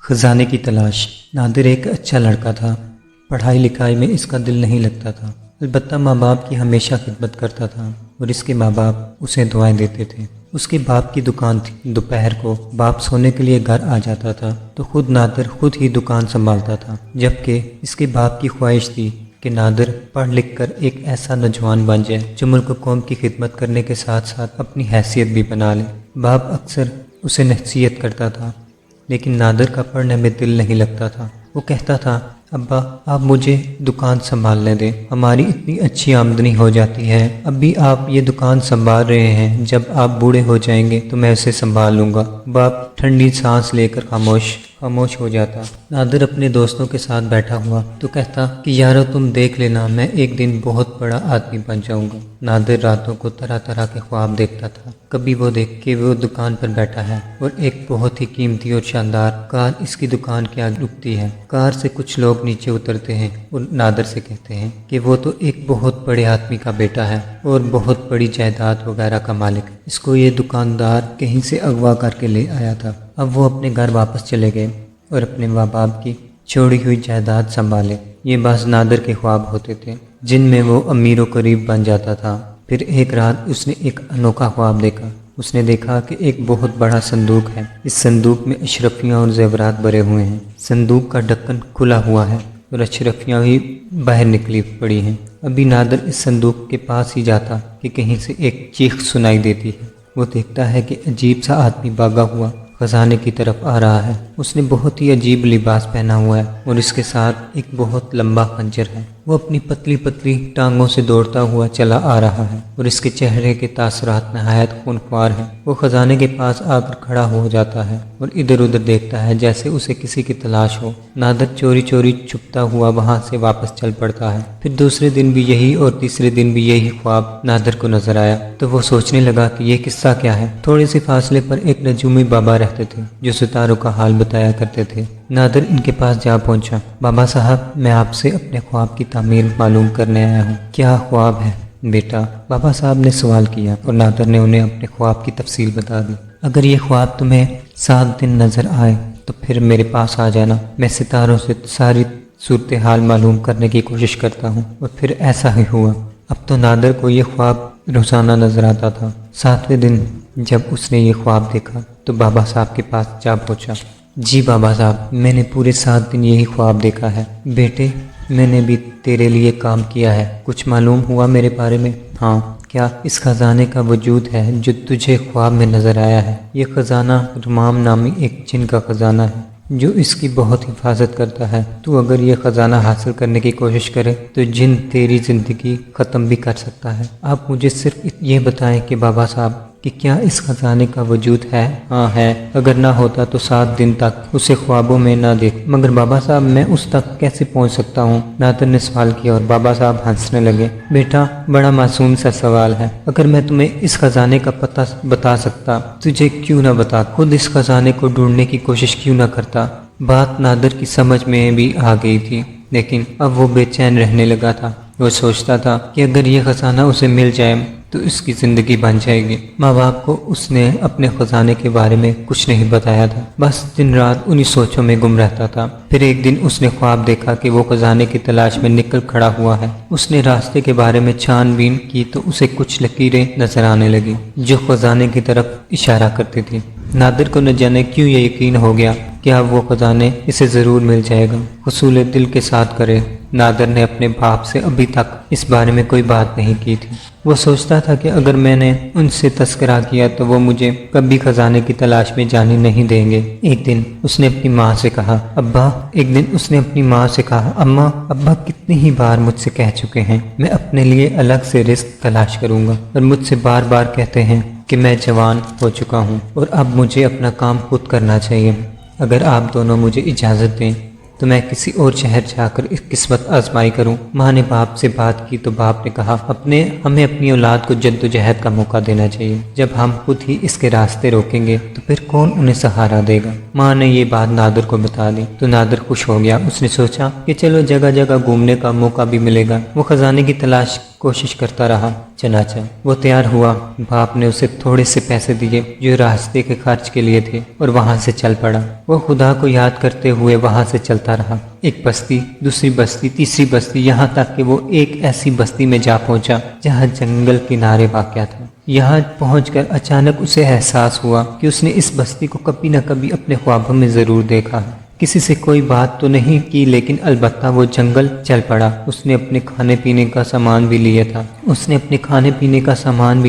خزانے کی تلاش۔ نادر ایک اچھا لڑکا تھا، پڑھائی لکھائی میں اس کا دل نہیں لگتا تھا، البتہ ماں باپ کی ہمیشہ خدمت کرتا تھا اور اس کے ماں باپ اسے دعائیں دیتے تھے۔ اس کے باپ کی دکان تھی، دوپہر کو باپ سونے کے لیے گھر آ جاتا تھا تو نادر خود ہی دکان سنبھالتا تھا، جبکہ اس کے باپ کی خواہش تھی کہ نادر پڑھ لکھ کر ایک ایسا نوجوان بن جائے جو ملک و قوم کی خدمت کرنے کے ساتھ ساتھ اپنی حیثیت بھی بنا لے۔ باپ اکثر اسے نصیحت کرتا تھا، لیکن نادر کا پڑھنے میں دل نہیں لگتا تھا۔ وہ کہتا تھا، ابا آپ مجھے دکان سنبھالنے دیں، ہماری اتنی اچھی آمدنی ہو جاتی ہے، ابھی آپ یہ دکان سنبھال رہے ہیں، جب آپ بوڑھے ہو جائیں گے تو میں اسے سنبھال لوں گا۔ باپ ٹھنڈی سانس لے کر خاموش ہو جاتا۔ نادر اپنے دوستوں کے ساتھ بیٹھا ہوا تو کہتا کہ یارو تم دیکھ لینا، میں ایک دن بہت بڑا آدمی بن جاؤں گا۔ نادر راتوں کو طرح طرح کے خواب دیکھتا تھا۔ کبھی وہ دیکھ کہ وہ دکان پر بیٹھا ہے اور ایک بہت ہی قیمتی اور شاندار کار اس کی دکان کے آگے رکتی ہے۔ کار سے کچھ لوگ نیچے اترتے ہیں اور نادر سے کہتے ہیں کہ وہ تو ایک بہت بڑے آدمی کا بیٹا ہے اور بہت بڑی جائیداد وغیرہ کا مالک ہے، اس کو یہ دکاندار کہیں سے اغوا کر کے لے آیا تھا۔ اب وہ اپنے گھر واپس چلے گئے اور اپنے ماں باپ کی چھوڑی ہوئی جائیداد سنبھالے۔ یہ بعض نادر کے خواب ہوتے تھے جن میں وہ امیر و غریب بن جاتا تھا۔ پھر ایک رات اس نے ایک انوکھا خواب دیکھا۔ اس نے دیکھا کہ ایک بہت بڑا صندوق ہے، اس صندوق میں اشرفیاں اور زیورات بھرے ہوئے ہیں۔ صندوق کا ڈھکن کھلا ہوا ہے اور اشرفیاں بھی باہر نکلی پڑی ہیں۔ ابھی نادر اس صندوق کے پاس ہی جاتا کہ کہیں سے ایک چیخ سنائی دیتی ہے۔ وہ دیکھتا ہے کہ عجیب سا آدمی بھاگا ہوا خزانے کی طرف آ رہا ہے۔ اس نے بہت ہی عجیب لباس پہنا ہوا ہے اور اس کے ساتھ ایک بہت لمبا خنجر ہے۔ وہ اپنی پتلی پتلی ٹانگوں سے دوڑتا ہوا چلا آ رہا ہے اور اس کے چہرے کے تاثرات نہایت خونخوار ہیں۔ وہ خزانے کے پاس آ کر کھڑا ہو جاتا ہے اور ادھر ادھر دیکھتا ہے جیسے اسے کسی کی تلاش ہو۔ نادر چوری چوری چھپتا ہوا وہاں سے واپس چل پڑتا ہے۔ پھر دوسرے دن بھی یہی اور تیسرے دن بھی یہی خواب نادر کو نظر آیا تو وہ سوچنے لگا کہ یہ قصہ کیا ہے۔ تھوڑے سے فاصلے پر ایک نجومی بابا رہتے تھے جو ستاروں کا حال بتایا کرتے تھے۔ نادر ان کے پاس جا پہنچا۔ بابا صاحب، میں آپ سے اپنے خواب کی تعمیر معلوم کرنے آیا ہوں۔ کیا خواب ہے بیٹا؟ بابا صاحب نے سوال کیا اور نادر نے انہیں اپنے خواب کی تفصیل بتا دی۔ اگر یہ خواب تمہیں 7 دن نظر آئے تو پھر میرے پاس آ جانا، میں ستاروں سے ساری صورتحال معلوم کرنے کی کوشش کرتا ہوں۔ اور پھر ایسا ہی ہوا۔ اب تو نادر کو یہ خواب روزانہ نظر آتا تھا۔ 7ویں دن جب اس نے یہ خواب دیکھا تو بابا صاحب کے پاس جا پہنچا۔ جی بابا صاحب، میں نے پورے 7 دن یہی خواب دیکھا ہے۔ بیٹے، میں نے بھی تیرے لیے کام کیا ہے، کچھ معلوم ہوا میرے بارے میں؟ ہاں، کیا اس خزانے کا وجود ہے جو تجھے خواب میں نظر آیا ہے؟ یہ خزانہ رمام نامی ایک جن کا خزانہ ہے جو اس کی بہت حفاظت کرتا ہے۔ تو اگر یہ خزانہ حاصل کرنے کی کوشش کرے تو جن تیری زندگی ختم بھی کر سکتا ہے۔ آپ مجھے صرف یہ بتائیں کہ بابا صاحب کہ کیا اس خزانے کا وجود ہے؟ ہاں ہے، اگر نہ ہوتا تو 7 دن تک اسے خوابوں میں نہ دیکھ۔ مگر بابا صاحب، میں اس تک کیسے پہنچ سکتا ہوں؟ نادر نے سوال کیا اور بابا صاحب ہنسنے لگے۔ بیٹا، بڑا معصوم سا سوال ہے۔ اگر میں تمہیں اس خزانے کا پتہ بتا سکتا، تجھے کیوں نہ بتا؟ خود اس خزانے کو ڈھونڈنے کی کوشش کیوں نہ کرتا؟ بات نادر کی سمجھ میں بھی آ گئی تھی، لیکن اب وہ بے چین رہنے لگا تھا۔ وہ سوچتا تھا کہ اگر یہ خزانہ اسے مل جائے تو اس کی زندگی بن جائے گی۔ ماں باپ کو اس نے اپنے خزانے کے بارے میں کچھ نہیں بتایا تھا، بس دن رات انہی سوچوں میں گم رہتا تھا۔ پھر ایک دن اس نے خواب دیکھا کہ وہ خزانے کی تلاش میں نکل کھڑا ہوا ہے۔ اس نے راستے کے بارے میں چھان بین کی تو اسے کچھ لکیریں نظر آنے لگی جو خزانے کی طرف اشارہ کرتی تھی۔ نادر کو نہ جانے کیوں یہ یقین ہو گیا کہ اب وہ خزانے اسے ضرور مل جائے گا۔ حصول دل کے ساتھ کرے۔ نادر نے اپنے باپ سے ابھی تک اس بارے میں کوئی بات نہیں کی تھی۔ وہ سوچتا تھا کہ اگر میں نے ان سے تذکرہ کیا تو وہ مجھے کبھی خزانے کی تلاش میں جانے نہیں دیں گے۔ ایک دن اس نے اپنی ماں سے کہا، اماں، ابا کتنی ہی بار مجھ سے کہہ چکے ہیں میں اپنے لیے الگ سے رزق تلاش کروں گا، اور مجھ سے بار بار کہتے ہیں کہ میں جوان ہو چکا ہوں اور اب مجھے اپنا کام خود کرنا چاہیے۔ اگر آپ دونوں مجھے اجازت دیں تو میں کسی اور شہر جا کر اس قسمت آزمائی کروں۔ ماں نے باپ سے بات کی تو باپ نے کہا، ہمیں اپنی اولاد کو جد و جہد کا موقع دینا چاہیے۔ جب ہم خود ہی اس کے راستے روکیں گے تو پھر کون انہیں سہارا دے گا؟ ماں نے یہ بات نادر کو بتا دی تو نادر خوش ہو گیا۔ اس نے سوچا کہ چلو جگہ جگہ گھومنے کا موقع بھی ملے گا۔ وہ خزانے کی کوشش کرتا رہا۔ چنانچہ وہ تیار ہوا، باپ نے اسے تھوڑے سے پیسے دیے جو راستے کے خرچ کے لیے تھے اور وہاں سے چل پڑا۔ وہ خدا کو یاد کرتے ہوئے وہاں سے چلتا رہا، ایک بستی، دوسری بستی، تیسری بستی، یہاں تک کہ وہ ایک ایسی بستی میں جا پہنچا جہاں جنگل کنارے واقع تھا۔ یہاں پہنچ کر اچانک اسے احساس ہوا کہ اس نے اس بستی کو کبھی نہ کبھی اپنے خوابوں میں ضرور دیکھا ہے۔ کسی سے کوئی بات تو نہیں کی، لیکن البتہ وہ جنگل چل پڑا۔ اس نے اپنے کھانے پینے کا سامان بھی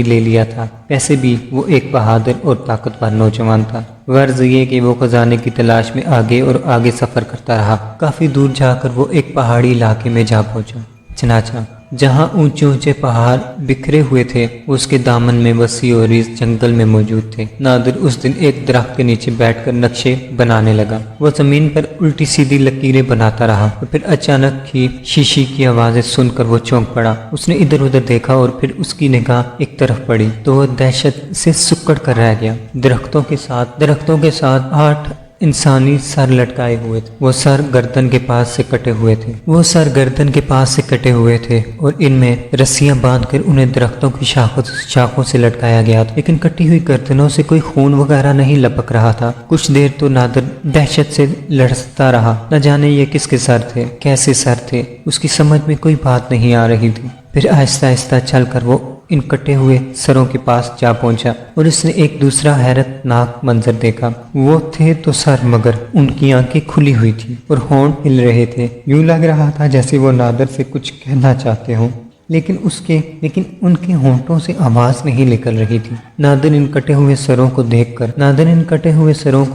لے لیا تھا۔ ویسے بھی وہ ایک بہادر اور طاقتور نوجوان تھا۔ غرض یہ کہ وہ خزانے کی تلاش میں آگے اور آگے سفر کرتا رہا۔ کافی دور جا کر وہ ایک پہاڑی علاقے میں جا پہنچا۔ چنانچہ جہاں اونچے اونچے پہاڑ بکھرے ہوئے تھے، اس کے دامن میں وسیع اور ریز جنگل میں موجود تھے۔ نادر اس دن ایک درخت کے نیچے بیٹھ کر نقشے بنانے لگا۔ وہ زمین پر الٹی سیدھی لکیریں بناتا رہا اور پھر اچانک ہی شیشی کی آوازیں سن کر وہ چونک پڑا۔ اس نے ادھر ادھر دیکھا اور پھر اس کی نگاہ ایک طرف پڑی تو وہ دہشت سے سکڑ کر رہ گیا۔ درختوں کے ساتھ 8 انسانی سر لٹکائے ہوئے تھے۔ وہ سر گردن کے پاس سے کٹے ہوئے تھے اور ان میں رسیاں باندھ کر انہیں درختوں کی شاخوں سے لٹکایا گیا تھا، لیکن کٹی ہوئی گردنوں سے کوئی خون وغیرہ نہیں لپک رہا تھا۔ کچھ دیر تو نادر دہشت سے لرزتا رہا، نہ جانے یہ کس کے سر تھے، کیسے سر تھے، اس کی سمجھ میں کوئی بات نہیں آ رہی تھی۔ پھر آہستہ آہستہ چل کر وہ ان کٹے ہوئے سروں کے پاس جا پہنچا اور اس نے ایک دوسرا حیرت ناک منظر دیکھا۔ وہ تھے تو سر، مگر ان کی آنکھیں کھلی ہوئی تھی اور ہونٹ ہل رہے تھے۔ یوں لگ رہا تھا جیسے وہ نادر سے کچھ کہنا چاہتے ہوں، لیکن ان کے ہونٹوں سے آواز نہیں نکل رہی تھی۔ نادر ان کٹے ہوئے سروں کو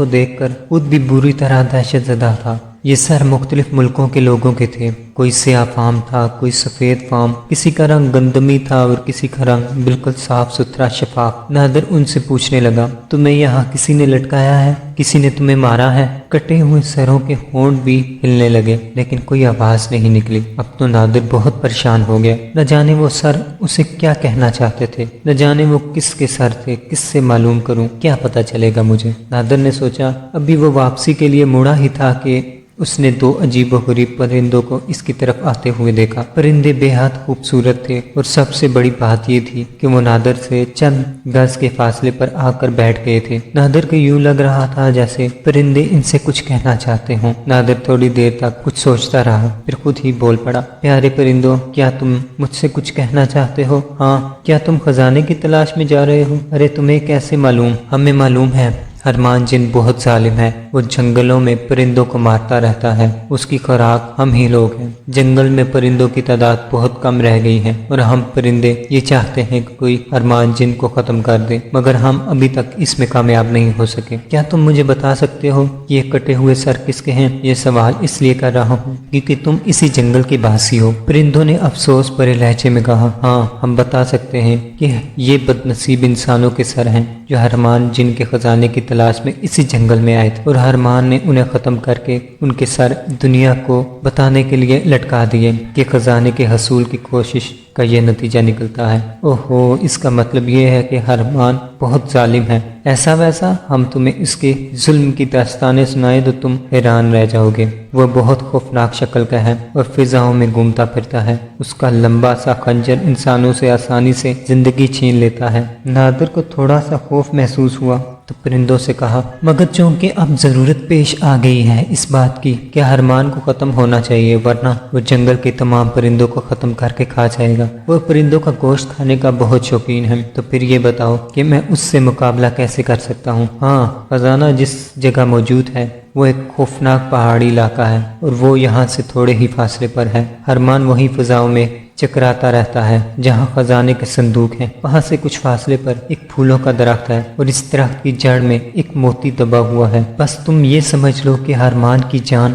دیکھ کر خود بھی بری طرح دہشت زدہ تھا۔ یہ سر مختلف ملکوں کے لوگوں کے تھے۔ کوئی سیاہ فام تھا، کوئی سفید فام، کسی کا رنگ گندمی تھا اور کسی کا رنگ بالکل صاف ستھرا شفاف۔ نادر ان سے پوچھنے لگا، تمہیں یہاں کسی نے لٹکایا ہے؟ کسی نے تمہیں مارا ہے؟ کٹے ہوئے سروں کے ہونٹ بھی ہلنے لگے، لیکن کوئی آواز نہیں نکلی۔ اب تو نادر بہت پریشان ہو گیا۔ نہ جانے وہ سر اسے کیا کہنا چاہتے تھے، نہ جانے وہ کس کے سر تھے، کس سے معلوم کروں، کیا پتہ چلے گا مجھے۔ نادر نے سوچا، ابھی وہ واپسی کے لیے مڑا ہی تھا کہ اس نے 2 عجیب و غریب پرندوں کو اس کی طرف آتے ہوئے دیکھا۔ پرندے بے حد خوبصورت تھے اور سب سے بڑی بات یہ تھی کہ وہ نادر سے چند گز کے فاصلے پر آ کر بیٹھ گئے تھے۔ نادر کو یوں لگ رہا تھا جیسے پرندے ان سے کچھ کہنا چاہتے ہوں۔ نادر تھوڑی دیر تک کچھ سوچتا رہا، پھر خود ہی بول پڑا، پیارے پرندوں، کیا تم مجھ سے کچھ کہنا چاہتے ہو؟ ہاں، کیا تم خزانے کی تلاش میں جا رہے ہو؟ ارے تمہیں کیسے معلوم؟ ہمیں معلوم ہے۔ ہرمان جن بہت ظالم ہے، وہ جنگلوں میں پرندوں کو مارتا رہتا ہے، اس کی خوراک ہم ہی لوگ ہیں۔ جنگل میں پرندوں کی تعداد بہت کم رہ گئی ہے اور ہم پرندے یہ چاہتے ہیں کہ کوئی ہرمان جن کو ختم کر دے، مگر ہم ابھی تک اس میں کامیاب نہیں ہو سکے۔ کیا تم مجھے بتا سکتے ہو یہ کٹے ہوئے سر کس کے ہیں؟ یہ سوال اس لیے کر رہا ہوں کیونکہ تم اسی جنگل کے باسی ہو۔ پرندوں نے افسوس بھرے لہجے میں کہا، ہاں، ہم بتا سکتے ہیں کہ یہ بد نصیب انسانوں کے سر ہیں جو ہرمان جن کے خزانے کی تلاش میں اسی جنگل میں آئے تھے، اور ہرمان نے انہیں ختم کر کے ان کے سر دنیا کو بتانے کے لیے لٹکا دیے کہ خزانے کے حصول کی کوشش کا یہ نتیجہ نکلتا ہے۔ اوہو، اس کا مطلب یہ ہے کہ ہرمان بہت ظالم ہے۔ ایسا ویسا، ہم تمہیں اس کے ظلم کی داستانیں سنائیں تو تم حیران رہ جاؤ گے۔ وہ بہت خوفناک شکل کا ہے اور فضاؤں میں گھومتا پھرتا ہے۔ اس کا لمبا سا خنجر انسانوں سے آسانی سے زندگی چھین لیتا ہے۔ نادر کو تھوڑا سا خوف محسوس ہوا تو پرندوں سے کہا، مگر چونکہ اب ضرورت پیش آ گئی ہے اس بات کی کہ ہرمان کو ختم ہونا چاہیے، ورنہ وہ جنگل کے تمام پرندوں کو ختم کر کے کھا جائے گا۔ وہ پرندوں کا گوشت کھانے کا بہت شوقین ہے، تو پھر یہ بتاؤ کہ میں اس سے مقابلہ کیسے کر سکتا ہوں؟ ہاں، خزانہ جس جگہ موجود ہے وہ ایک خوفناک پہاڑی علاقہ ہے اور وہ یہاں سے تھوڑے ہی فاصلے پر ہے۔ ہرمان وہی فضاؤں میں چکراتا رہتا ہے جہاں خزانے کے صندوق ہیں۔ وہاں سے کچھ فاصلے پر ایک پھولوں کا درخت ہے اور اس درخت کی جڑ میں ایک موتی دبا ہوا ہے۔ بس تم یہ سمجھ لو کہ ہرمان کی جان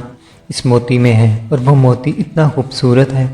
اس موتی میں ہے، اور وہ موتی اتنا خوبصورت ہے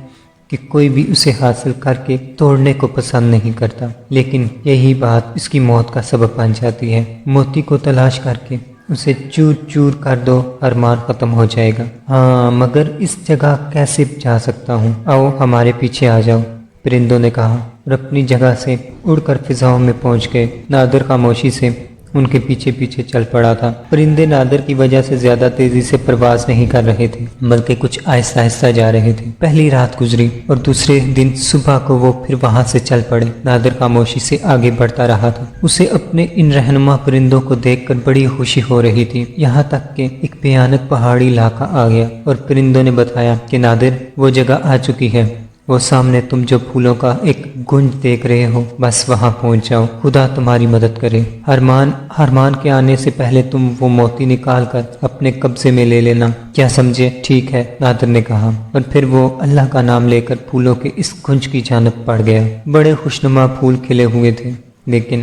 کہ کوئی بھی اسے حاصل کر کے توڑنے کو پسند نہیں کرتا، لیکن یہی بات اس کی موت کا سبب بن جاتی ہے۔ موتی کو تلاش کر کے اسے چور چور کر دو، ارمان ختم ہو جائے گا۔ ہاں، مگر اس جگہ کیسے جا سکتا ہوں؟ آؤ ہمارے پیچھے آ جاؤ، پرندوں نے کہا اور اپنی جگہ سے اڑ کر فضاؤں میں پہنچ گئے۔ نادر خاموشی سے ان کے پیچھے پیچھے چل پڑا تھا۔ پرندے نادر کی وجہ سے زیادہ تیزی سے پرواز نہیں کر رہے تھے، بلکہ کچھ آہستہ آہستہ جا رہے تھے۔ پہلی رات گزری اور دوسرے دن صبح کو وہ پھر وہاں سے چل پڑے۔ نادر خاموشی سے آگے بڑھتا رہا تھا۔ اسے اپنے ان رہنما پرندوں کو دیکھ کر بڑی خوشی ہو رہی تھی، یہاں تک کہ ایک بھیانک پہاڑی علاقہ آ گیا اور پرندوں نے بتایا کہ نادر وہ جگہ آ چکی ہے، وہ سامنے تم جو پھولوں کا ایک گنج دیکھ رہے ہو، بس وہاں پہنچ جاؤ، خدا تمہاری مدد کرے۔ ہرمان کے آنے سے پہلے تم وہ موتی نکال کر اپنے قبضے میں لے لینا، کیا سمجھے؟ ٹھیک ہے، نادر نے کہا، اور پھر وہ اللہ کا نام لے کر پھولوں کے اس گنج کی جانب بڑھ گیا۔ بڑے خوشنما پھول کھلے ہوئے تھے، لیکن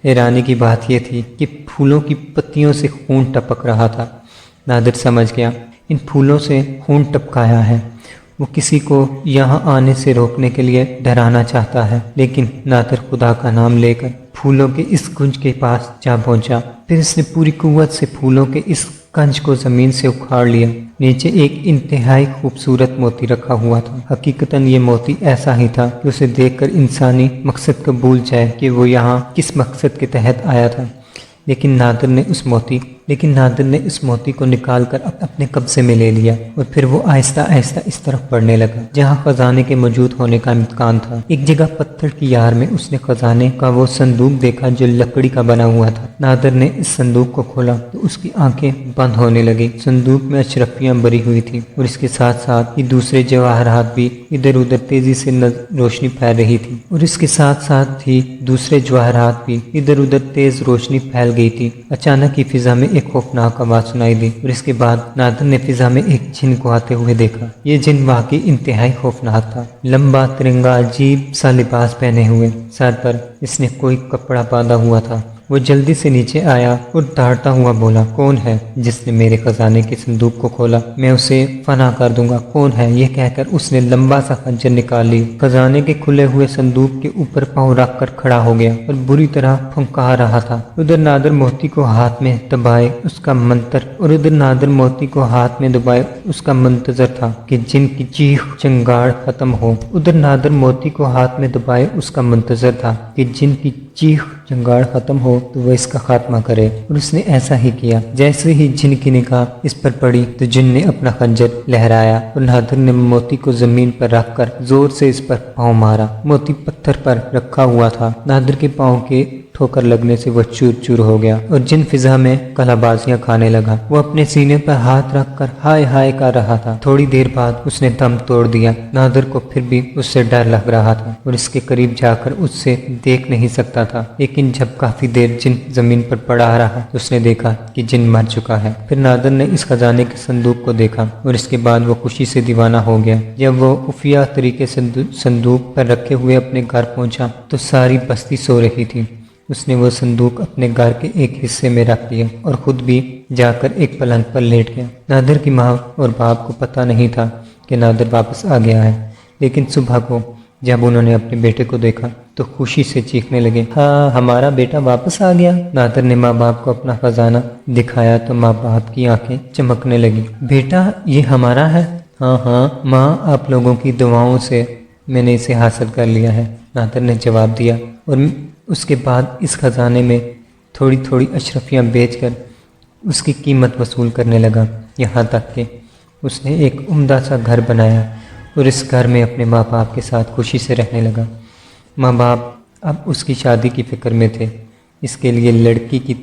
حیرانی کی بات یہ تھی کہ پھولوں کی پتیوں سے خون ٹپک رہا تھا۔ نادر سمجھ گیا، ان پھولوں سے خون ٹپکایا ہے، وہ کسی کو یہاں آنے سے روکنے کے لیے ڈرانا چاہتا ہے۔ لیکن نادر خدا کا نام لے کر پھولوں کے اس گنج کے پاس جا پہنچا، پھر اس نے پوری قوت سے پھولوں کے اس کنج کو زمین سے اکھاڑ لیا۔ نیچے ایک انتہائی خوبصورت موتی رکھا ہوا تھا۔ حقیقتاً یہ موتی ایسا ہی تھا کہ اسے دیکھ کر انسانی مقصد کو بھول جائے کہ وہ یہاں کس مقصد کے تحت آیا تھا۔ لیکن نادر نے اس موتی کو نکال کر اپنے قبضے میں لے لیا اور پھر وہ آہستہ آہستہ اس طرف بڑھنے لگا جہاں خزانے کے موجود ہونے کا امکان تھا۔ ایک جگہ پتھر کی یار میں اس نے خزانے کا وہ صندوق دیکھا جو لکڑی کا بنا ہوا تھا۔ نادر نے اس صندوق کو کھولا تو اس کی آنکھیں بند ہونے لگی۔ صندوق میں اشرفیاں بری ہوئی تھی اور اس کے ساتھ ساتھ یہ دوسرے جواہرات بھی ادھر ادھر تیزی سے روشنی پھیل رہی تھی، اور اس کے ساتھ ساتھ ہی دوسرے جواہرات بھی ادھر ادھر تیز روشنی پھیل گئی تھی۔ اچانک ہی فضا میں ایک خوفناک آواز سنائی دی، اور اس کے بعد نادر نے فضا میں ایک جن کو آتے ہوئے دیکھا۔ یہ جن واقعی انتہائی خوفناک تھا، لمبا ترنگا عجیب سا لباس پہنے ہوئے، سر پر اس نے کوئی کپڑا باندھا ہوا تھا۔ وہ جلدی سے نیچے آیا اور دھاڑتا ہوا بولا، کون ہے جس نے میرے خزانے کے صندوق کو کھولا؟ میں اسے فنا کر دوں گا۔ کون ہے؟ یہ کہہ کر اس نے لمبا سا خنجر نکال لی، خزانے کے کھلے ہوئے صندوق کے اوپر پاؤں رکھ کر کھڑا ہو گیا اور بری طرح پھنکا رہا تھا۔ ادھر نادر موتی کو ہاتھ میں دبائے اس کا منتظر تھا کہ جن کی چیخ چنگاڑ ختم ہو۔ تو وہ اس کا خاتمہ کرے، اور اس نے ایسا ہی کیا۔ جیسے ہی جن کی نگاہ اس پر پڑی تو جن نے اپنا خنجر لہرایا اور نادر نے موتی کو زمین پر رکھ کر زور سے اس پر پاؤں مارا۔ موتی پتھر پر رکھا ہوا تھا، نادر کے پاؤں کے ٹھوکر لگنے سے وہ چور چور ہو گیا اور جن فضا میں کلا بازیاں کھانے لگا۔ وہ اپنے سینے پر ہاتھ رکھ کر ہائے ہائے کر رہا تھا۔ تھوڑی دیر بعد اس نے دم توڑ دیا۔ نادر کو پھر بھی اس سے ڈر لگ رہا تھا اور اس کے قریب جا کر اس سے دیکھ نہیں سکتا تھا، لیکن جب کافی دیر جن زمین پر پڑا رہا تو اس نے دیکھا کہ جن مر چکا ہے۔ پھر نادر نے اس خزانے کے صندوق کو دیکھا اور اس کے بعد وہ خوشی سے دیوانہ ہو گیا۔ جب وہ خفیہ طریقے سے صندوق پر رکھے ہوئے اپنے گھر پہنچا تو ساری بستی سو رہی تھی۔ اس نے وہ صندوق اپنے گھر کے ایک حصے میں رکھ دیا اور خود بھی جا کر ایک پلنگ پر لیٹ گیا۔ نادر کی ماں اور باپ کو پتہ نہیں تھا کہ نادر واپس آ گیا ہے، لیکن صبح کو جب انہوں نے اپنے بیٹے کو دیکھا تو خوشی سے چیخنے لگے، ہاں ہمارا بیٹا واپس آ گیا۔ نادر نے ماں باپ کو اپنا خزانہ دکھایا تو ماں باپ کی آنکھیں چمکنے لگی۔ بیٹا یہ ہمارا ہے؟ ہاں ماں، آپ لوگوں کی دعاؤں سے میں نے اسے حاصل کر لیا ہے، نادر نے جواب دیا، اور اس کے بعد اس خزانے میں تھوڑی تھوڑی اشرفیاں بیچ کر اس کی قیمت وصول کرنے لگا، یہاں تک کہ اس نے ایک عمدہ سا گھر بنایا اور اس گھر میں اپنے ماں باپ کے ساتھ خوشی سے رہنے لگا۔ ماں باپ اب اس کی شادی کی فکر میں تھے، اس کے لیے لڑکی کی